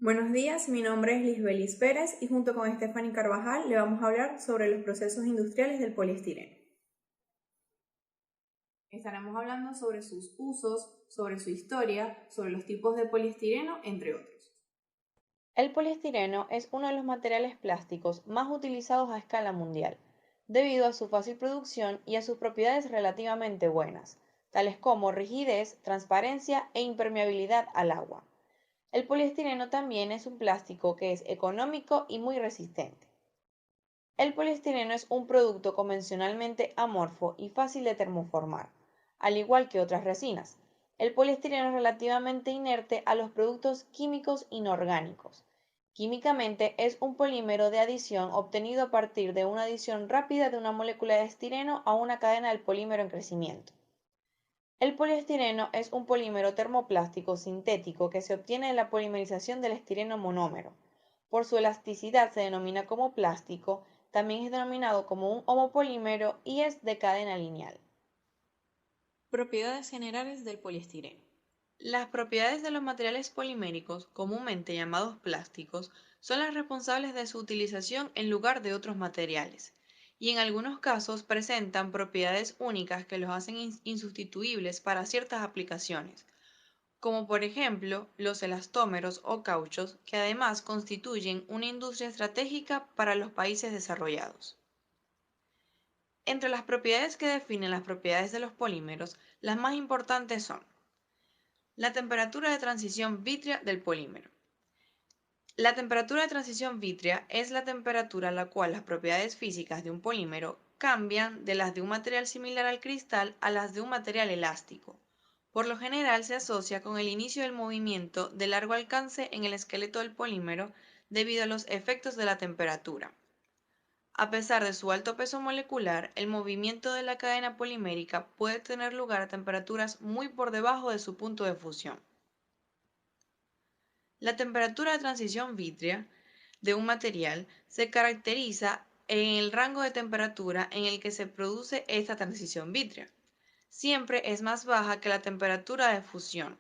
Buenos días, mi nombre es Lisbelis Pérez y junto con Stephanie Carvajal le vamos a hablar sobre los procesos industriales del poliestireno. Estaremos hablando sobre sus usos, sobre su historia, sobre los tipos de poliestireno, entre otros. El poliestireno es uno de los materiales plásticos más utilizados a escala mundial, debido a su fácil producción y a sus propiedades relativamente buenas, tales como rigidez, transparencia e impermeabilidad al agua. El poliestireno también es un plástico que es económico y muy resistente. El poliestireno es un producto convencionalmente amorfo y fácil de termoformar, al igual que otras resinas. El poliestireno es relativamente inerte a los productos químicos inorgánicos. Químicamente es un polímero de adición obtenido a partir de una adición rápida de una molécula de estireno a una cadena del polímero en crecimiento. El poliestireno es un polímero termoplástico sintético que se obtiene de la polimerización del estireno monómero. Por su elasticidad se denomina como plástico, también es denominado como un homopolímero y es de cadena lineal. Propiedades generales del poliestireno. Las propiedades de los materiales poliméricos, comúnmente llamados plásticos, son las responsables de su utilización en lugar de otros materiales, y en algunos casos presentan propiedades únicas que los hacen insustituibles para ciertas aplicaciones, como por ejemplo los elastómeros o cauchos, que además constituyen una industria estratégica para los países desarrollados. Entre las propiedades que definen las propiedades de los polímeros, las más importantes son la temperatura de transición vítrea del polímero. La temperatura de transición vítrea es la temperatura a la cual las propiedades físicas de un polímero cambian de las de un material similar al cristal a las de un material elástico. Por lo general se asocia con el inicio del movimiento de largo alcance en el esqueleto del polímero debido a los efectos de la temperatura. A pesar de su alto peso molecular, el movimiento de la cadena polimérica puede tener lugar a temperaturas muy por debajo de su punto de fusión. La temperatura de transición vítrea de un material se caracteriza en el rango de temperatura en el que se produce esta transición vítrea. Siempre es más baja que la temperatura de fusión.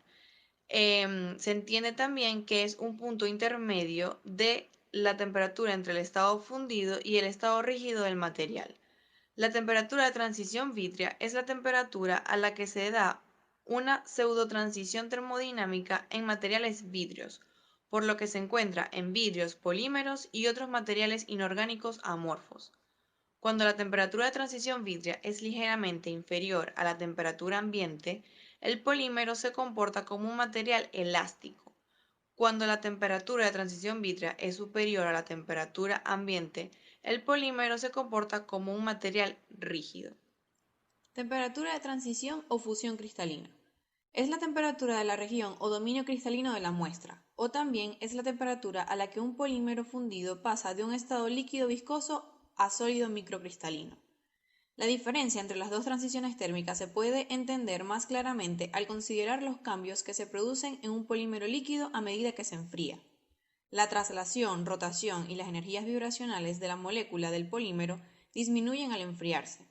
Se entiende también que es un punto intermedio de la temperatura entre el estado fundido y el estado rígido del material. La temperatura de transición vítrea es la temperatura a la que se da una pseudotransición termodinámica en materiales vidrios, por lo que se encuentra en vidrios, polímeros y otros materiales inorgánicos amorfos. Cuando la temperatura de transición vítrea es ligeramente inferior a la temperatura ambiente, el polímero se comporta como un material elástico. Cuando la temperatura de transición vítrea es superior a la temperatura ambiente, el polímero se comporta como un material rígido. Temperatura de transición o fusión cristalina. Es la temperatura de la región o dominio cristalino de la muestra, o también es la temperatura a la que un polímero fundido pasa de un estado líquido viscoso a sólido microcristalino. La diferencia entre las dos transiciones térmicas se puede entender más claramente al considerar los cambios que se producen en un polímero líquido a medida que se enfría. La traslación, rotación y las energías vibracionales de la molécula del polímero disminuyen al enfriarse.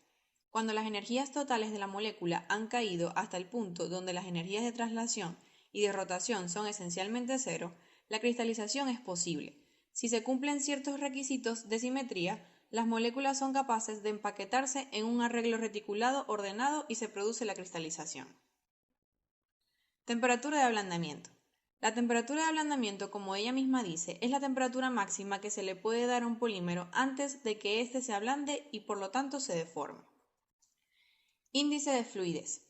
Cuando las energías totales de la molécula han caído hasta el punto donde las energías de traslación y de rotación son esencialmente cero, la cristalización es posible. Si se cumplen ciertos requisitos de simetría, las moléculas son capaces de empaquetarse en un arreglo reticulado ordenado y se produce la cristalización. Temperatura de ablandamiento. La temperatura de ablandamiento, como ella misma dice, es la temperatura máxima que se le puede dar a un polímero antes de que éste se ablande y por lo tanto se deforme. Índice de fluidez.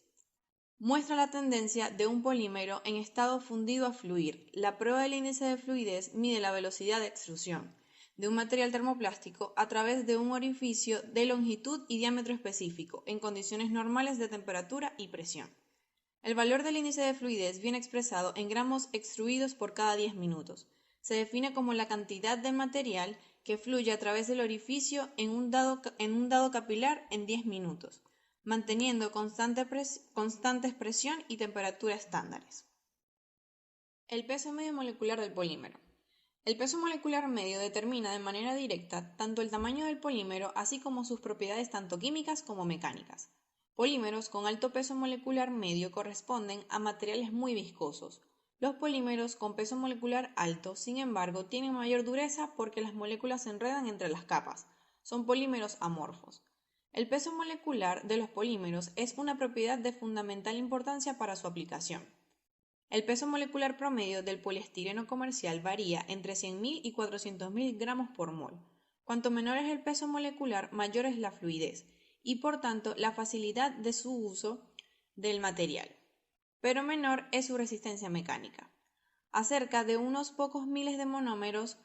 Muestra la tendencia de un polímero en estado fundido a fluir. La prueba del índice de fluidez mide la velocidad de extrusión de un material termoplástico a través de un orificio de longitud y diámetro específico en condiciones normales de temperatura y presión. El valor del índice de fluidez viene expresado en gramos extruidos por cada 10 minutos. Se define como la cantidad de material que fluye a través del orificio en un dado capilar en 10 minutos, manteniendo constantes presión y temperatura estándares. El peso medio molecular del polímero. El peso molecular medio determina de manera directa tanto el tamaño del polímero así como sus propiedades tanto químicas como mecánicas. Polímeros con alto peso molecular medio corresponden a materiales muy viscosos. Los polímeros con peso molecular alto, sin embargo, tienen mayor dureza porque las moléculas se enredan entre las capas. Son polímeros amorfos. El peso molecular de los polímeros es una propiedad de fundamental importancia para su aplicación. El peso molecular promedio del poliestireno comercial varía entre 100.000 y 400.000 gramos por mol. Cuanto menor es el peso molecular, mayor es la fluidez y por tanto la facilidad de su uso del material, pero menor es su resistencia mecánica. Acerca de unos pocos miles de monómeros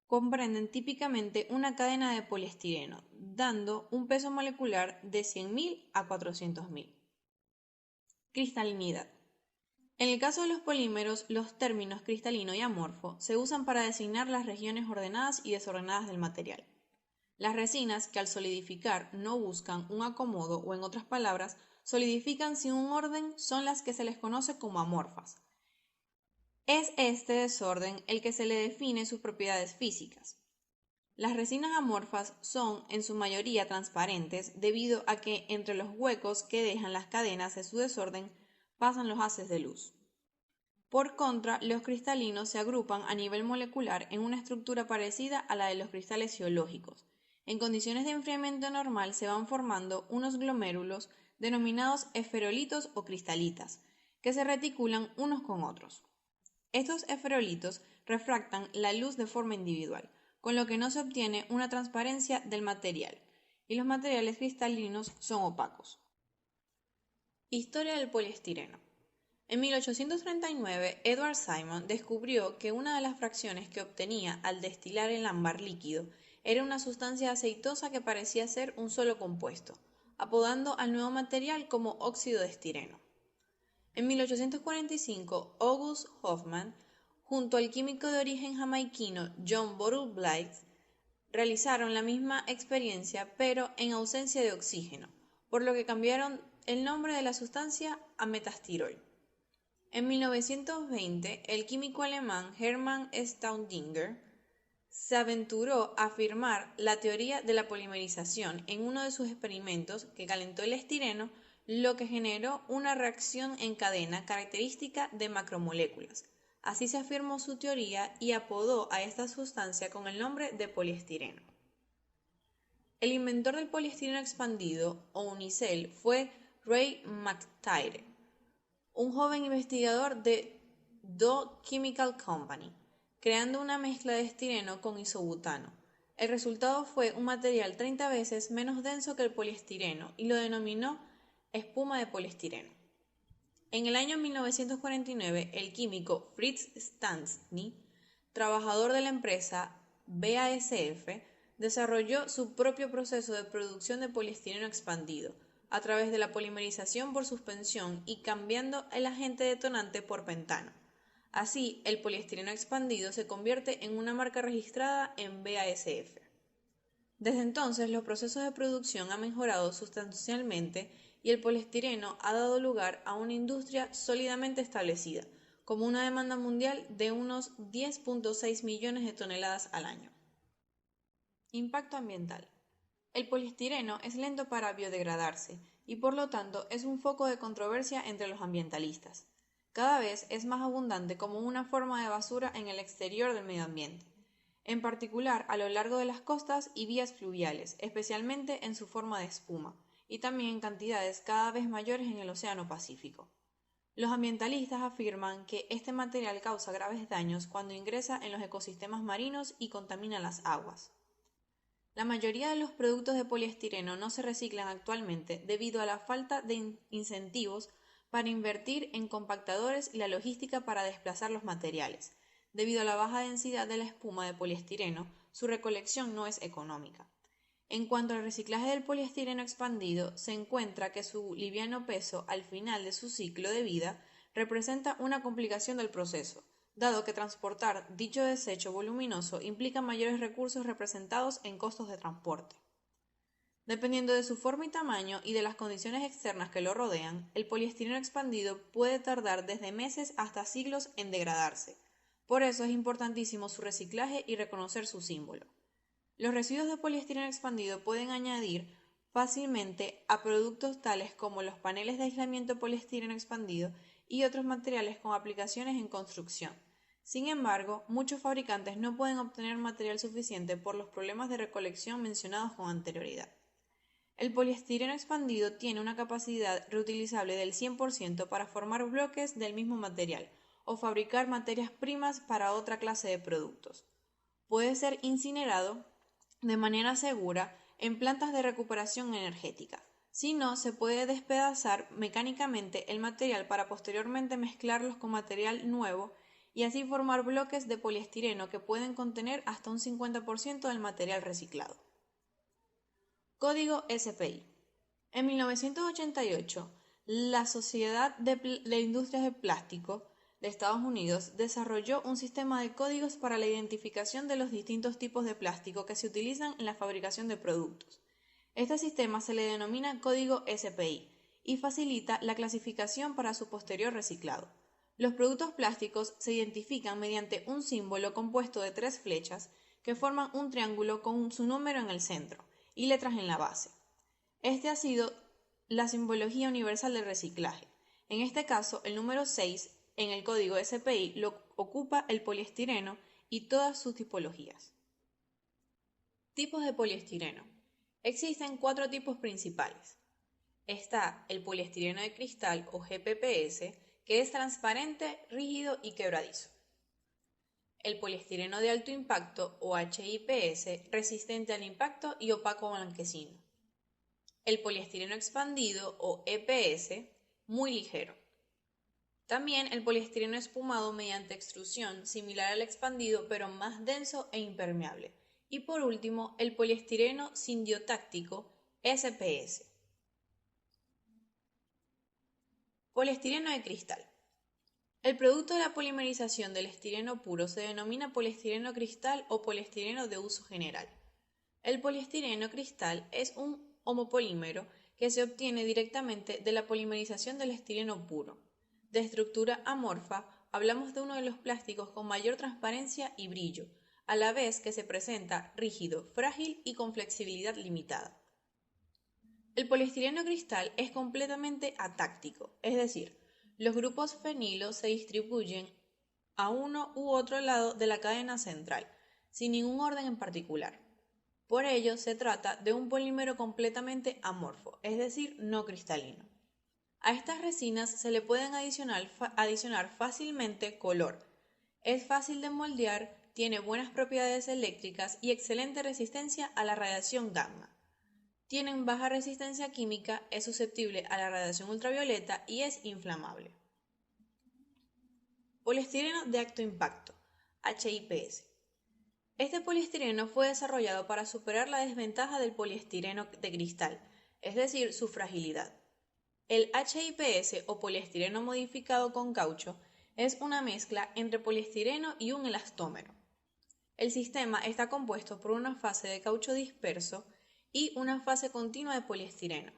comprenden típicamente una cadena de poliestireno, dando un peso molecular de 100.000 a 400.000. Cristalinidad. En el caso de los polímeros, los términos cristalino y amorfo se usan para designar las regiones ordenadas y desordenadas del material. Las resinas, que al solidificar no buscan un acomodo o, en otras palabras, solidifican sin un orden, son las que se les conoce como amorfas. Es este desorden el que se le define sus propiedades físicas. Las resinas amorfas son en su mayoría transparentes debido a que entre los huecos que dejan las cadenas de su desorden pasan los haces de luz. Por contra, los cristalinos se agrupan a nivel molecular en una estructura parecida a la de los cristales geológicos. En condiciones de enfriamiento normal se van formando unos glomérulos denominados esferolitos o cristalitas, que se reticulan unos con otros. Estos esferolitos refractan la luz de forma individual, con lo que no se obtiene una transparencia del material, y los materiales cristalinos son opacos. Historia del poliestireno. En 1839, Edward Simon descubrió que una de las fracciones que obtenía al destilar el ámbar líquido era una sustancia aceitosa que parecía ser un solo compuesto, apodando al nuevo material como óxido de estireno. En 1845, August Hoffman, junto al químico de origen jamaiquino John Borup Blythe, realizaron la misma experiencia pero en ausencia de oxígeno, por lo que cambiaron el nombre de la sustancia a metastirol. En 1920, el químico alemán Hermann Staudinger se aventuró a afirmar la teoría de la polimerización en uno de sus experimentos que calentó el estireno, lo que generó una reacción en cadena característica de macromoléculas. Así se afirmó su teoría y apodó a esta sustancia con el nombre de poliestireno. El inventor del poliestireno expandido, o unicel, fue Ray McTire, un joven investigador de Dow Chemical Company, creando una mezcla de estireno con isobutano. El resultado fue un material 30 veces menos denso que el poliestireno y lo denominó espuma de poliestireno. En el año 1949, el químico Fritz Stastny, trabajador de la empresa BASF, desarrolló su propio proceso de producción de poliestireno expandido, a través de la polimerización por suspensión y cambiando el agente detonante por pentano. Así, el poliestireno expandido se convierte en una marca registrada en BASF. Desde entonces, los procesos de producción han mejorado sustancialmente y el poliestireno ha dado lugar a una industria sólidamente establecida, como una demanda mundial de unos 10.6 millones de toneladas al año. Impacto ambiental. El poliestireno es lento para biodegradarse y por lo tanto es un foco de controversia entre los ambientalistas. Cada vez es más abundante como una forma de basura en el exterior del medio ambiente, en particular a lo largo de las costas y vías fluviales, especialmente en su forma de espuma, y también en cantidades cada vez mayores en el Océano Pacífico. Los ambientalistas afirman que este material causa graves daños cuando ingresa en los ecosistemas marinos y contamina las aguas. La mayoría de los productos de poliestireno no se reciclan actualmente debido a la falta de incentivos para invertir en compactadores y la logística para desplazar los materiales. Debido a la baja densidad de la espuma de poliestireno, su recolección no es económica. En cuanto al reciclaje del poliestireno expandido, se encuentra que su liviano peso al final de su ciclo de vida representa una complicación del proceso, dado que transportar dicho desecho voluminoso implica mayores recursos representados en costos de transporte. Dependiendo de su forma y tamaño y de las condiciones externas que lo rodean, el poliestireno expandido puede tardar desde meses hasta siglos en degradarse. Por eso es importantísimo su reciclaje y reconocer su símbolo. Los residuos de poliestireno expandido pueden añadir fácilmente a productos tales como los paneles de aislamiento poliestireno expandido y otros materiales con aplicaciones en construcción. Sin embargo, muchos fabricantes no pueden obtener material suficiente por los problemas de recolección mencionados con anterioridad. El poliestireno expandido tiene una capacidad reutilizable del 100% para formar bloques del mismo material o fabricar materias primas para otra clase de productos. Puede ser incinerado de manera segura en plantas de recuperación energética. Si no, se puede despedazar mecánicamente el material para posteriormente mezclarlos con material nuevo y así formar bloques de poliestireno que pueden contener hasta un 50% del material reciclado. Código SPI. En 1988, la Sociedad de Industrias de Plástico de Estados Unidos desarrolló un sistema de códigos para la identificación de los distintos tipos de plástico que se utilizan en la fabricación de productos. Este sistema se le denomina código SPI y facilita la clasificación para su posterior reciclado. Los productos plásticos se identifican mediante un símbolo compuesto de 3 flechas que forman un triángulo con su número en el centro y letras en la base. Este ha sido la simbología universal del reciclaje. En este caso, el número 6 en el código SPI lo ocupa el poliestireno y todas sus tipologías. Tipos de poliestireno. Existen 4 tipos principales. Está el poliestireno de cristal o GPPS, que es transparente, rígido y quebradizo. El poliestireno de alto impacto o HIPS, resistente al impacto y opaco blanquecino. El poliestireno expandido o EPS, muy ligero. También el poliestireno espumado mediante extrusión, similar al expandido pero más denso e impermeable. Y por último, el poliestireno sindiotáctico, SPS. Poliestireno de cristal. El producto de la polimerización del estireno puro se denomina poliestireno cristal o poliestireno de uso general. El poliestireno cristal es un homopolímero que se obtiene directamente de la polimerización del estireno puro. De estructura amorfa, hablamos de uno de los plásticos con mayor transparencia y brillo, a la vez que se presenta rígido, frágil y con flexibilidad limitada. El poliestireno cristal es completamente atáctico, es decir, los grupos fenilo se distribuyen a uno u otro lado de la cadena central, sin ningún orden en particular. Por ello, se trata de un polímero completamente amorfo, es decir, no cristalino. A estas resinas se le pueden adicionar fácilmente color. Es fácil de moldear, tiene buenas propiedades eléctricas y excelente resistencia a la radiación gamma. Tienen baja resistencia química, es susceptible a la radiación ultravioleta y es inflamable. Poliestireno de alto impacto, HIPS. Este poliestireno fue desarrollado para superar la desventaja del poliestireno de cristal, es decir, su fragilidad. El HIPS o poliestireno modificado con caucho es una mezcla entre poliestireno y un elastómero. El sistema está compuesto por una fase de caucho disperso y una fase continua de poliestireno.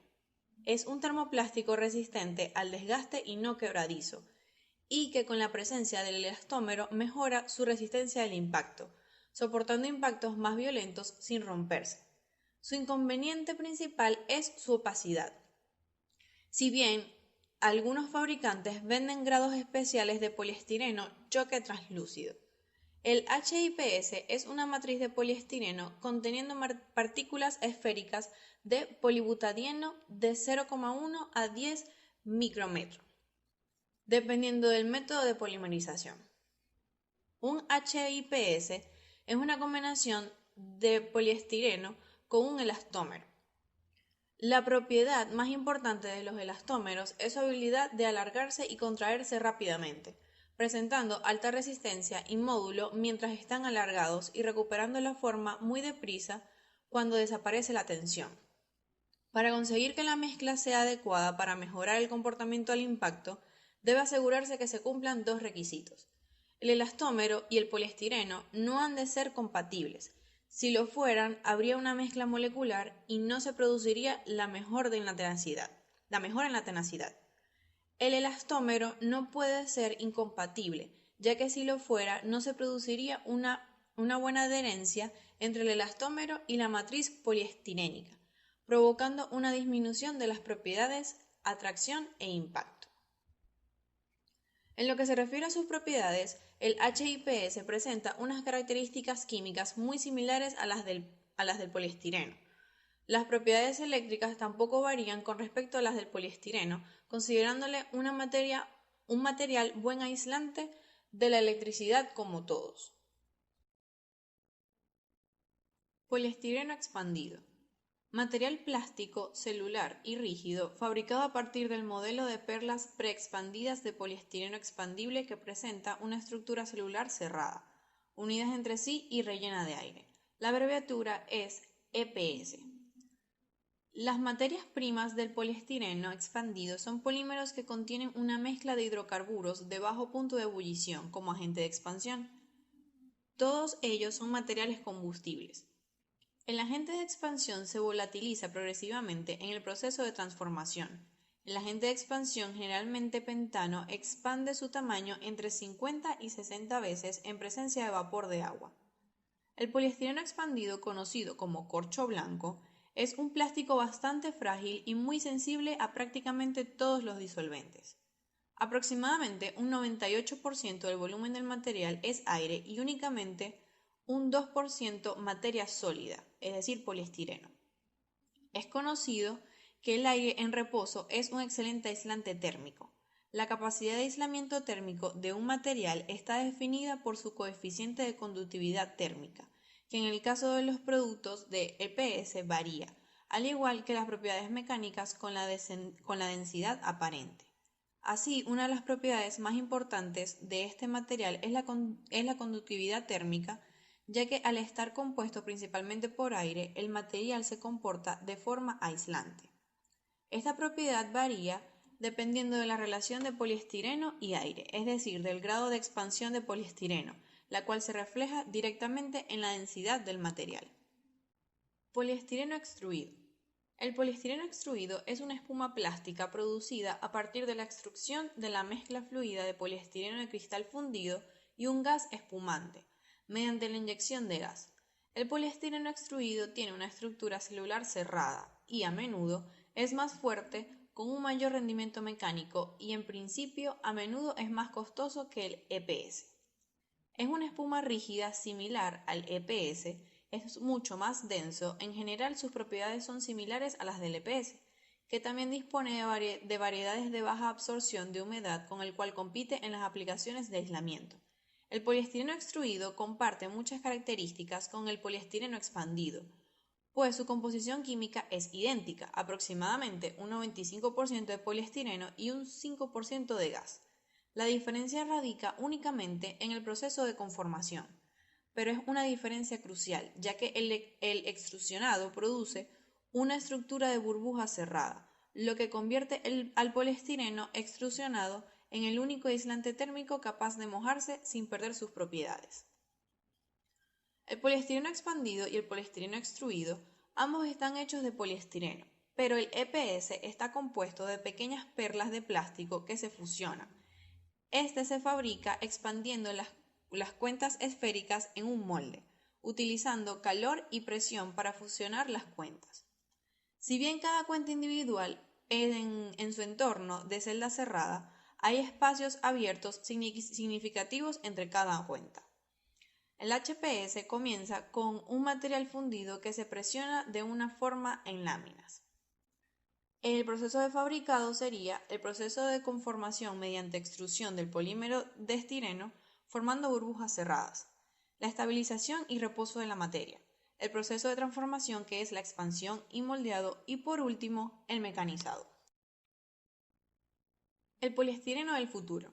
Es un termoplástico resistente al desgaste y no quebradizo, y que con la presencia del elastómero mejora su resistencia al impacto, soportando impactos más violentos sin romperse. Su inconveniente principal es su opacidad. Si bien algunos fabricantes venden grados especiales de poliestireno choque translúcido. El HIPS es una matriz de poliestireno conteniendo partículas esféricas de polibutadieno de 0,1 a 10 micrómetros, dependiendo del método de polimerización. Un HIPS es una combinación de poliestireno con un elastómero. La propiedad más importante de los elastómeros es su habilidad de alargarse y contraerse rápidamente, presentando alta resistencia y módulo mientras están alargados y recuperando la forma muy deprisa cuando desaparece la tensión. Para conseguir que la mezcla sea adecuada para mejorar el comportamiento al impacto, debe asegurarse que se cumplan 2 requisitos. El elastómero y el poliestireno no han de ser compatibles. Si lo fueran, habría una mezcla molecular y no se produciría la mejora en la tenacidad. El elastómero no puede ser incompatible, ya que si lo fuera, no se produciría una buena adherencia entre el elastómero y la matriz poliestirénica, provocando una disminución de las propiedades atracción e impacto. En lo que se refiere a sus propiedades, el HIPS presenta unas características químicas muy similares a las del poliestireno. Las propiedades eléctricas tampoco varían con respecto a las del poliestireno, considerándole un material buen aislante de la electricidad como todos. Poliestireno expandido. Material plástico, celular y rígido fabricado a partir del modelo de perlas preexpandidas de poliestireno expandible que presenta una estructura celular cerrada, unidas entre sí y rellena de aire. La abreviatura es EPS. Las materias primas del poliestireno expandido son polímeros que contienen una mezcla de hidrocarburos de bajo punto de ebullición como agente de expansión. Todos ellos son materiales combustibles. El agente de expansión se volatiliza progresivamente en el proceso de transformación. El agente de expansión, generalmente pentano, expande su tamaño entre 50 y 60 veces en presencia de vapor de agua. El poliestireno expandido, conocido como corcho blanco, es un plástico bastante frágil y muy sensible a prácticamente todos los disolventes. Aproximadamente un 98% del volumen del material es aire y únicamente un 2% materia sólida, es decir, poliestireno. Es conocido que el aire en reposo es un excelente aislante térmico. La capacidad de aislamiento térmico de un material está definida por su coeficiente de conductividad térmica, que en el caso de los productos de EPS varía, al igual que las propiedades mecánicas con la densidad aparente. Así, una de las propiedades más importantes de este material es la conductividad térmica, ya que al estar compuesto principalmente por aire, el material se comporta de forma aislante. Esta propiedad varía dependiendo de la relación de poliestireno y aire, es decir, del grado de expansión de poliestireno, la cual se refleja directamente en la densidad del material. Poliestireno extruido. El poliestireno extruido es una espuma plástica producida a partir de la extrusión de la mezcla fluida de poliestireno de cristal fundido y un gas espumante, mediante la inyección de gas. El poliestireno extruido tiene una estructura celular cerrada y, a menudo, es más fuerte, con un mayor rendimiento mecánico y, en principio, a menudo es más costoso que el EPS. Es una espuma rígida similar al EPS, es mucho más denso, en general sus propiedades son similares a las del EPS, que también dispone de variedades de baja absorción de humedad con el cual compite en las aplicaciones de aislamiento. El poliestireno extruido comparte muchas características con el poliestireno expandido, pues su composición química es idéntica, aproximadamente un 95% de poliestireno y un 5% de gas. La diferencia radica únicamente en el proceso de conformación, pero es una diferencia crucial, ya que el extrusionado produce una estructura de burbuja cerrada, lo que convierte al poliestireno extrusionado en el único aislante térmico capaz de mojarse sin perder sus propiedades. El poliestireno expandido y el poliestireno extruido, ambos están hechos de poliestireno, pero el EPS está compuesto de pequeñas perlas de plástico que se fusionan. Este se fabrica expandiendo las cuentas esféricas en un molde, utilizando calor y presión para fusionar las cuentas. Si bien cada cuenta individual en su entorno de celda cerrada, hay espacios abiertos significativos entre cada cuenta. El HPS comienza con un material fundido que se presiona de una forma en láminas. El proceso de fabricado sería el proceso de conformación mediante extrusión del polímero de estireno formando burbujas cerradas, la estabilización y reposo de la materia, el proceso de transformación que es la expansión y moldeado y por último el mecanizado. El poliestireno del futuro.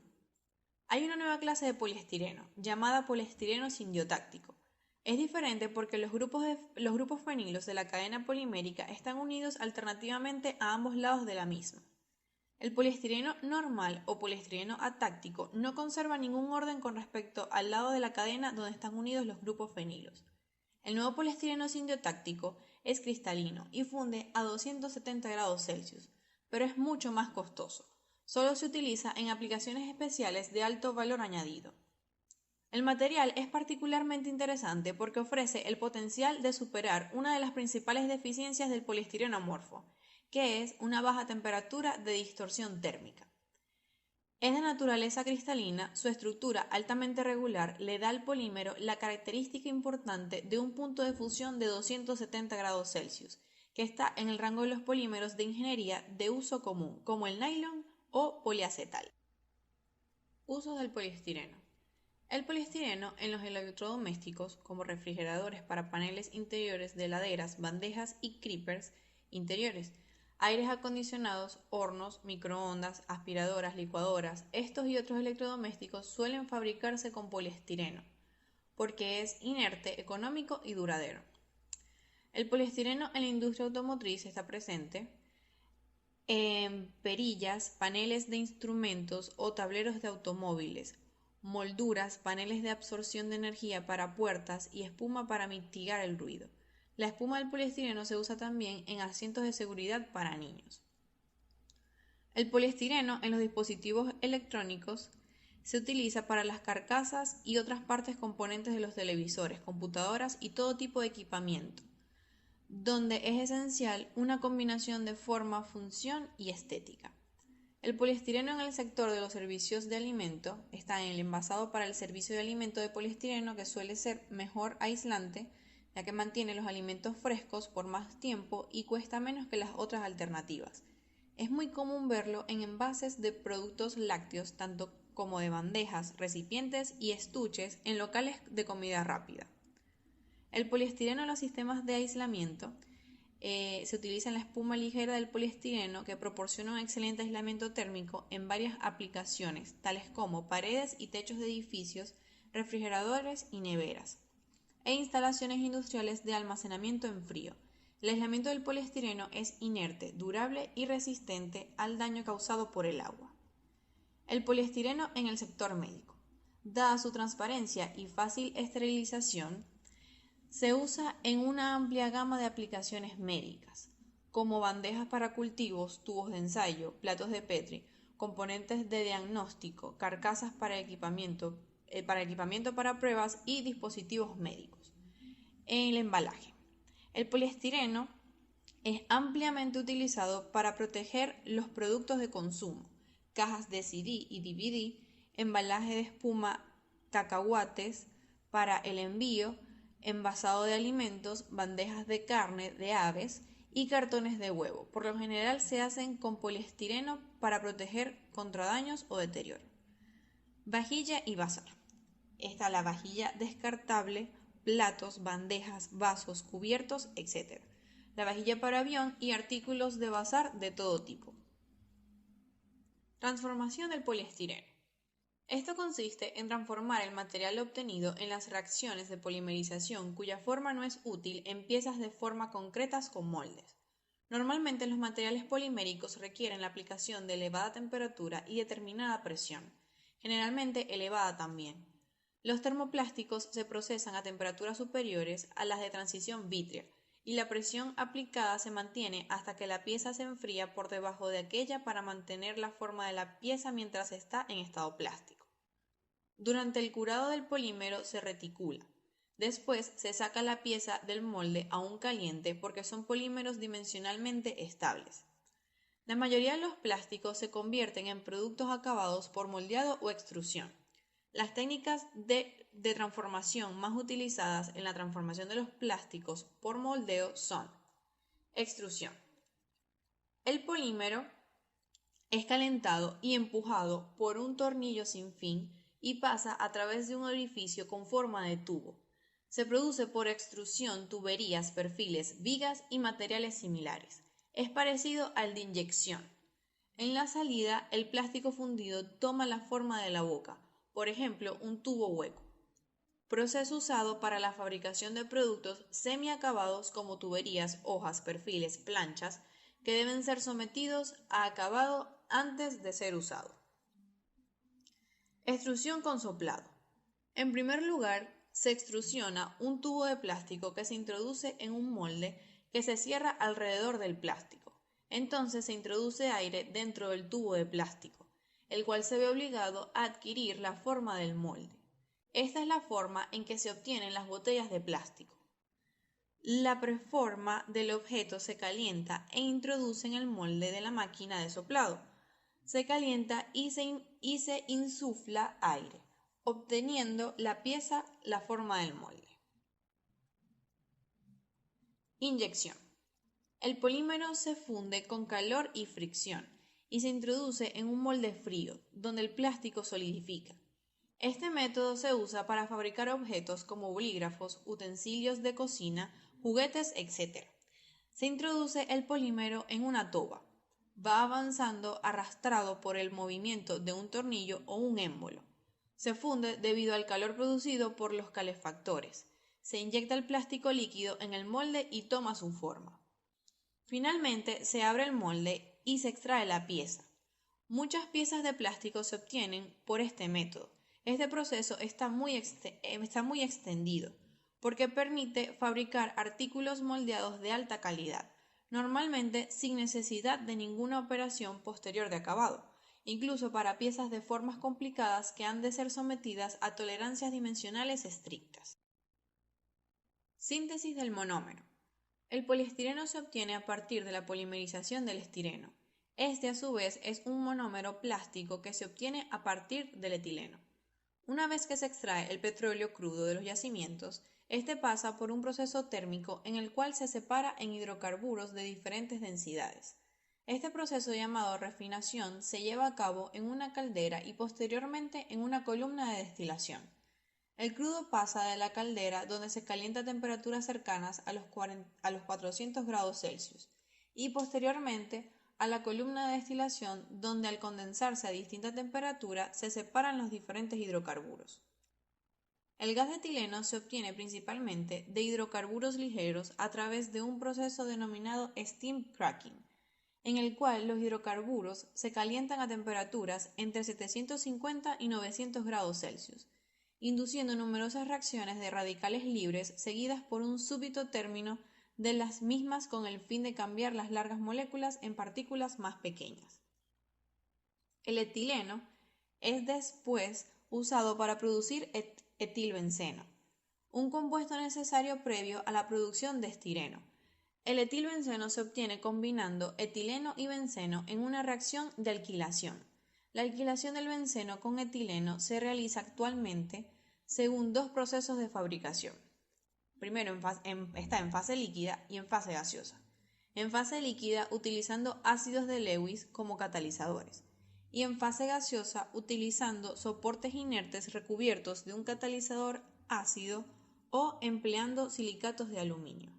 Hay una nueva clase de poliestireno, llamada poliestireno sindiotáctico. Es diferente porque los grupos fenilos de la cadena polimérica están unidos alternativamente a ambos lados de la misma. El poliestireno normal o poliestireno atáctico no conserva ningún orden con respecto al lado de la cadena donde están unidos los grupos fenilos. El nuevo poliestireno sindiotáctico es cristalino y funde a 270 grados Celsius, pero es mucho más costoso. Solo se utiliza en aplicaciones especiales de alto valor añadido. El material es particularmente interesante porque ofrece el potencial de superar una de las principales deficiencias del poliestireno amorfo, que es una baja temperatura de distorsión térmica. Es de naturaleza cristalina, su estructura altamente regular le da al polímero la característica importante de un punto de fusión de 270 grados Celsius, que está en el rango de los polímeros de ingeniería de uso común, como el nylon o poliacetal. Usos del poliestireno. El poliestireno en los electrodomésticos, como refrigeradores para paneles interiores de heladeras, bandejas y creepers interiores, aires acondicionados, hornos, microondas, aspiradoras, licuadoras, estos y otros electrodomésticos suelen fabricarse con poliestireno, porque es inerte, económico y duradero. El poliestireno en la industria automotriz está presente en perillas, paneles de instrumentos o tableros de automóviles, molduras, paneles de absorción de energía para puertas y espuma para mitigar el ruido. La espuma del poliestireno se usa también en asientos de seguridad para niños. El poliestireno en los dispositivos electrónicos se utiliza para las carcasas y otras partes componentes de los televisores, computadoras y todo tipo de equipamiento, donde es esencial una combinación de forma, función y estética. El poliestireno en el sector de los servicios de alimento está en el envasado para el servicio de alimento de poliestireno, que suele ser mejor aislante, ya que mantiene los alimentos frescos por más tiempo y cuesta menos que las otras alternativas. Es muy común verlo en envases de productos lácteos, tanto como de bandejas, recipientes y estuches en locales de comida rápida. El poliestireno en los sistemas de aislamiento se utiliza en la espuma ligera del poliestireno, que proporciona un excelente aislamiento térmico en varias aplicaciones, tales como paredes y techos de edificios, refrigeradores y neveras, e instalaciones industriales de almacenamiento en frío. El aislamiento del poliestireno es inerte, durable y resistente al daño causado por el agua. El poliestireno en el sector médico. Dada su transparencia y fácil esterilización, se usa en una amplia gama de aplicaciones médicas, como bandejas para cultivos, tubos de ensayo, platos de Petri, componentes de diagnóstico, carcasas para equipamiento para pruebas y dispositivos médicos. En el embalaje. El poliestireno es ampliamente utilizado para proteger los productos de consumo, cajas de CD y DVD, embalaje de espuma, cacahuates para el envío, envasado de alimentos, bandejas de carne de aves y cartones de huevo. Por lo general se hacen con poliestireno para proteger contra daños o deterioro. Vajilla y bazar. Está la vajilla descartable, platos, bandejas, vasos, cubiertos, etc. La vajilla para avión y artículos de bazar de todo tipo. Transformación del poliestireno. Esto consiste en transformar el material obtenido en las reacciones de polimerización cuya forma no es útil en piezas de forma concretas con moldes. Normalmente los materiales poliméricos requieren la aplicación de elevada temperatura y determinada presión, generalmente elevada también. Los termoplásticos se procesan a temperaturas superiores a las de transición vítrea y la presión aplicada se mantiene hasta que la pieza se enfría por debajo de aquella para mantener la forma de la pieza mientras está en estado plástico. Durante el curado del polímero se reticula. Después se saca la pieza del molde aún caliente porque son polímeros dimensionalmente estables. La mayoría de los plásticos se convierten en productos acabados por moldeado o extrusión. Las técnicas de transformación más utilizadas en la transformación de los plásticos por moldeo son: extrusión. El polímero es calentado y empujado por un tornillo sin fin y pasa a través de un orificio con forma de tubo. Se produce por extrusión tuberías, perfiles, vigas y materiales similares. Es parecido al de inyección. En la salida, el plástico fundido toma la forma de la boca, por ejemplo, un tubo hueco. Proceso usado para la fabricación de productos semiacabados como tuberías, hojas, perfiles, planchas, que deben ser sometidos a acabado antes de ser usado. Extrusión con soplado. En primer lugar, se extrusiona un tubo de plástico que se introduce en un molde que se cierra alrededor del plástico. Entonces se introduce aire dentro del tubo de plástico, el cual se ve obligado a adquirir la forma del molde. Esta es la forma en que se obtienen las botellas de plástico. La preforma del objeto se calienta e introduce en el molde de la máquina de soplado. Se calienta y se y se insufla aire, obteniendo la pieza la forma del molde. Inyección. El polímero se funde con calor y fricción y se introduce en un molde frío, donde el plástico solidifica. Este método se usa para fabricar objetos como bolígrafos, utensilios de cocina, juguetes, etc. Se introduce el polímero en una toba. Va avanzando arrastrado por el movimiento de un tornillo o un émbolo. Se funde debido al calor producido por los calefactores. Se inyecta el plástico líquido en el molde y toma su forma. Finalmente se abre el molde y se extrae la pieza. Muchas piezas de plástico se obtienen por este método. Este proceso está muy extendido porque permite fabricar artículos moldeados de alta calidad, normalmente sin necesidad de ninguna operación posterior de acabado, incluso para piezas de formas complicadas que han de ser sometidas a tolerancias dimensionales estrictas. Síntesis del monómero. El poliestireno se obtiene a partir de la polimerización del estireno. Este, a su vez, es un monómero plástico que se obtiene a partir del etileno. Una vez que se extrae el petróleo crudo de los yacimientos, este pasa por un proceso térmico en el cual se separa en hidrocarburos de diferentes densidades. Este proceso llamado refinación se lleva a cabo en una caldera y posteriormente en una columna de destilación. El crudo pasa de la caldera, donde se calienta a temperaturas cercanas a los 400 grados Celsius, y posteriormente a la columna de destilación, donde al condensarse a distinta temperatura se separan los diferentes hidrocarburos. El gas de etileno se obtiene principalmente de hidrocarburos ligeros a través de un proceso denominado steam cracking, en el cual los hidrocarburos se calientan a temperaturas entre 750 y 900 grados Celsius, induciendo numerosas reacciones de radicales libres seguidas por un súbito término de las mismas con el fin de cambiar las largas moléculas en partículas más pequeñas. El etileno es después usado para producir etilbenceno, un compuesto necesario previo a la producción de estireno. El etilbenceno se obtiene combinando etileno y benceno en una reacción de alquilación. La alquilación del benceno con etileno se realiza actualmente según dos procesos de fabricación. Primero está en fase líquida y en fase gaseosa. En fase líquida utilizando ácidos de Lewis como catalizadores y en fase gaseosa utilizando soportes inertes recubiertos de un catalizador ácido o empleando silicatos de aluminio.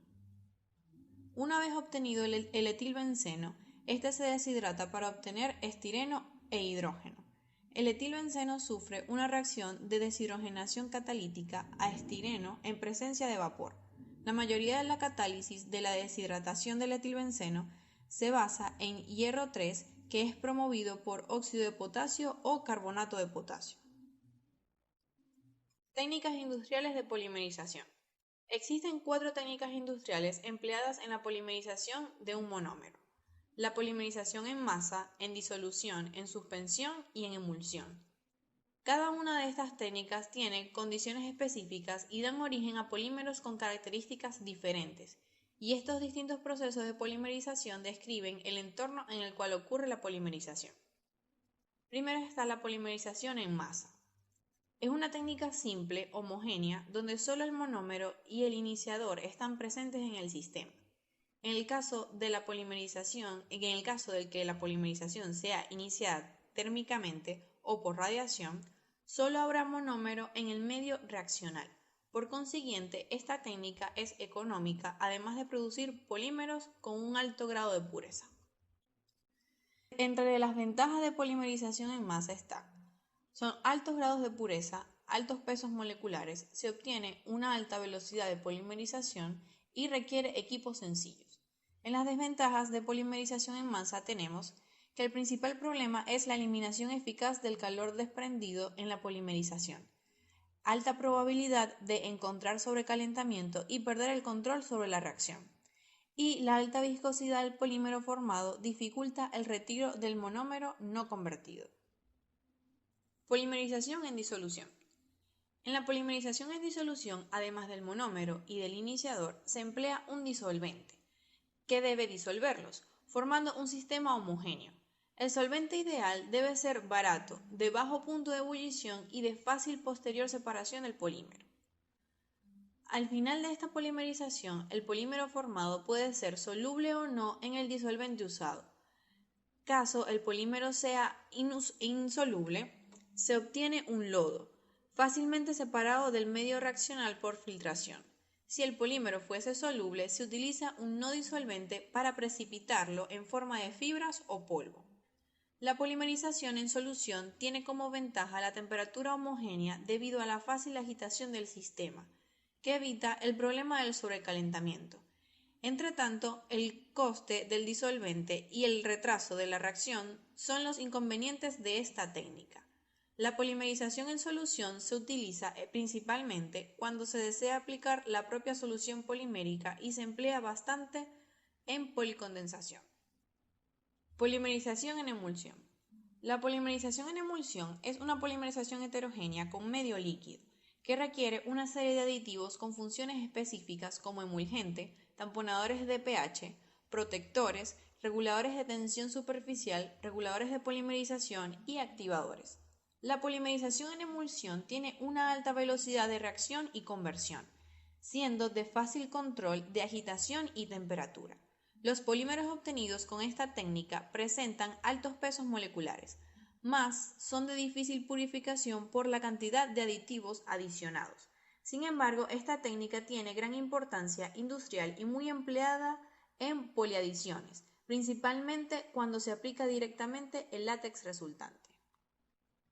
Una vez obtenido el etilbenceno, este se deshidrata para obtener estireno e hidrógeno. El etilbenceno sufre una reacción de deshidrogenación catalítica a estireno en presencia de vapor. La mayoría de la catálisis de la deshidratación del etilbenceno se basa en hierro 3, que es promovido por óxido de potasio o carbonato de potasio. Técnicas industriales de polimerización. Existen 4 técnicas industriales empleadas en la polimerización de un monómero: la polimerización en masa, en disolución, en suspensión y en emulsión. Cada una de estas técnicas tiene condiciones específicas y dan origen a polímeros con características diferentes, y estos distintos procesos de polimerización describen el entorno en el cual ocurre la polimerización. Primero está la polimerización en masa. Es una técnica simple, homogénea, donde solo el monómero y el iniciador están presentes en el sistema. En el caso de que la polimerización sea iniciada térmicamente o por radiación, solo habrá monómero en el medio reaccional. Por consiguiente, esta técnica es económica, además de producir polímeros con un alto grado de pureza. Entre las ventajas de polimerización en masa son altos grados de pureza, altos pesos moleculares, se obtiene una alta velocidad de polimerización y requiere equipos sencillos. En las desventajas de polimerización en masa tenemos que el principal problema es la eliminación eficaz del calor desprendido en la polimerización, alta probabilidad de encontrar sobrecalentamiento y perder el control sobre la reacción, y la alta viscosidad del polímero formado dificulta el retiro del monómero no convertido. Polimerización en disolución. En la polimerización en disolución, además del monómero y del iniciador, se emplea un disolvente, que debe disolverlos, formando un sistema homogéneo. El solvente ideal debe ser barato, de bajo punto de ebullición y de fácil posterior separación del polímero. Al final de esta polimerización, el polímero formado puede ser soluble o no en el disolvente usado. Caso el polímero sea insoluble, se obtiene un lodo, fácilmente separado del medio reaccional por filtración. Si el polímero fuese soluble, se utiliza un no disolvente para precipitarlo en forma de fibras o polvo. La polimerización en solución tiene como ventaja la temperatura homogénea debido a la fácil agitación del sistema, que evita el problema del sobrecalentamiento. Entretanto, el coste del disolvente y el retraso de la reacción son los inconvenientes de esta técnica. La polimerización en solución se utiliza principalmente cuando se desea aplicar la propia solución polimérica y se emplea bastante en policondensación. Polimerización en emulsión. La polimerización en emulsión es una polimerización heterogénea con medio líquido, que requiere una serie de aditivos con funciones específicas como emulgente, tamponadores de pH, protectores, reguladores de tensión superficial, reguladores de polimerización y activadores. La polimerización en emulsión tiene una alta velocidad de reacción y conversión, siendo de fácil control de agitación y temperatura. Los polímeros obtenidos con esta técnica presentan altos pesos moleculares, mas son de difícil purificación por la cantidad de aditivos adicionados. Sin embargo, esta técnica tiene gran importancia industrial y muy empleada en poliadiciones, principalmente cuando se aplica directamente el látex resultante.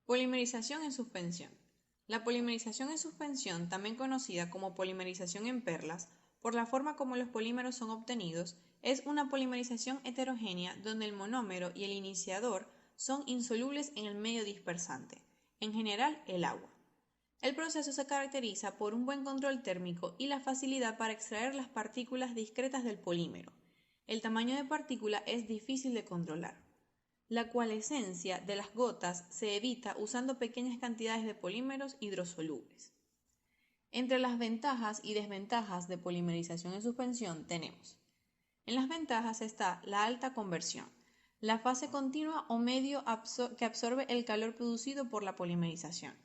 Polimerización en suspensión. La polimerización en suspensión, también conocida como polimerización en perlas, por la forma como los polímeros son obtenidos, es una polimerización heterogénea donde el monómero y el iniciador son insolubles en el medio dispersante, en general el agua. El proceso se caracteriza por un buen control térmico y la facilidad para extraer las partículas discretas del polímero. El tamaño de partícula es difícil de controlar. La coalescencia de las gotas se evita usando pequeñas cantidades de polímeros hidrosolubles. Entre las ventajas y desventajas de polimerización en suspensión tenemos: en las ventajas está la alta conversión, la fase continua o medio que absorbe el calor producido por la polimerización,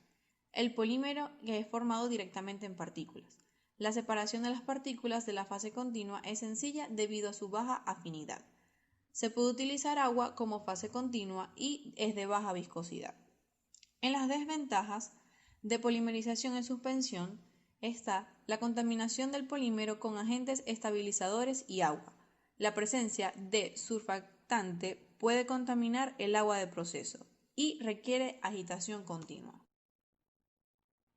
el polímero que es formado directamente en partículas. La separación de las partículas de la fase continua es sencilla debido a su baja afinidad. Se puede utilizar agua como fase continua y es de baja viscosidad. En las desventajas de polimerización en suspensión está la contaminación del polímero con agentes estabilizadores y agua. La presencia de surfactante puede contaminar el agua de proceso y requiere agitación continua.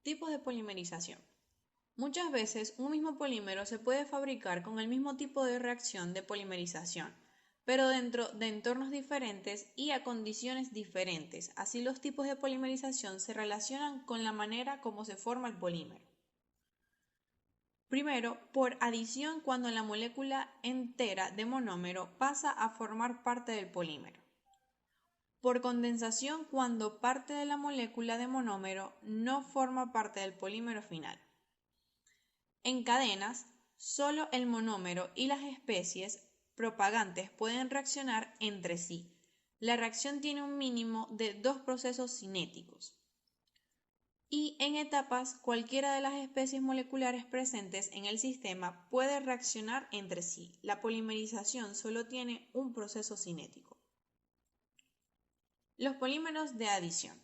Tipos de polimerización. Muchas veces un mismo polímero se puede fabricar con el mismo tipo de reacción de polimerización, pero dentro de entornos diferentes y a condiciones diferentes. Así los tipos de polimerización se relacionan con la manera como se forma el polímero. Primero, por adición cuando la molécula entera de monómero pasa a formar parte del polímero. Por condensación cuando parte de la molécula de monómero no forma parte del polímero final. En cadenas, solo el monómero y las especies propagantes pueden reaccionar entre sí. La reacción tiene un mínimo de 2 procesos cinéticos. Y en etapas, cualquiera de las especies moleculares presentes en el sistema puede reaccionar entre sí. La polimerización solo tiene un proceso cinético. Los polímeros de adición.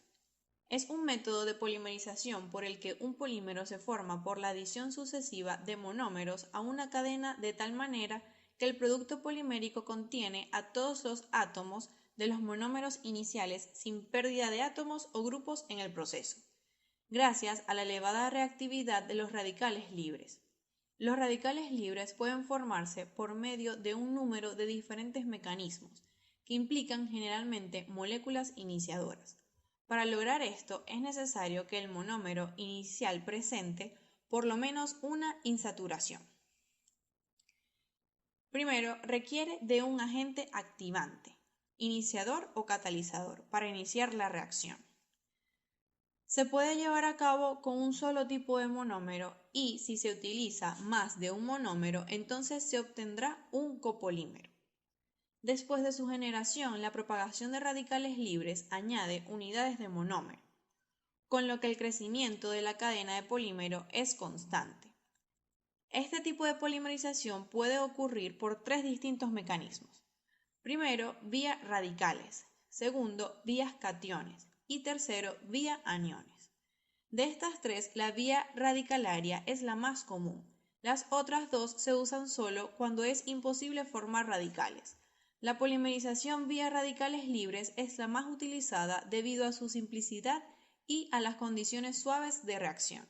Es un método de polimerización por el que un polímero se forma por la adición sucesiva de monómeros a una cadena de tal manera que el producto polimérico contiene a todos los átomos de los monómeros iniciales sin pérdida de átomos o grupos en el proceso, gracias a la elevada reactividad de los radicales libres. Los radicales libres pueden formarse por medio de un número de diferentes mecanismos, que implican generalmente moléculas iniciadoras. Para lograr esto es necesario que el monómero inicial presente por lo menos una insaturación. Primero, requiere de un agente activante, iniciador o catalizador, para iniciar la reacción. Se puede llevar a cabo con un solo tipo de monómero y si se utiliza más de un monómero, entonces se obtendrá un copolímero. Después de su generación, la propagación de radicales libres añade unidades de monómero, con lo que el crecimiento de la cadena de polímero es constante. Este tipo de polimerización puede ocurrir por tres distintos mecanismos. Primero, vía radicales. Segundo, vías cationes. Y tercero, vía aniones. De estas tres, la vía radicalaria es la más común. Las otras dos se usan solo cuando es imposible formar radicales. La polimerización vía radicales libres es la más utilizada debido a su simplicidad y a las condiciones suaves de reacción.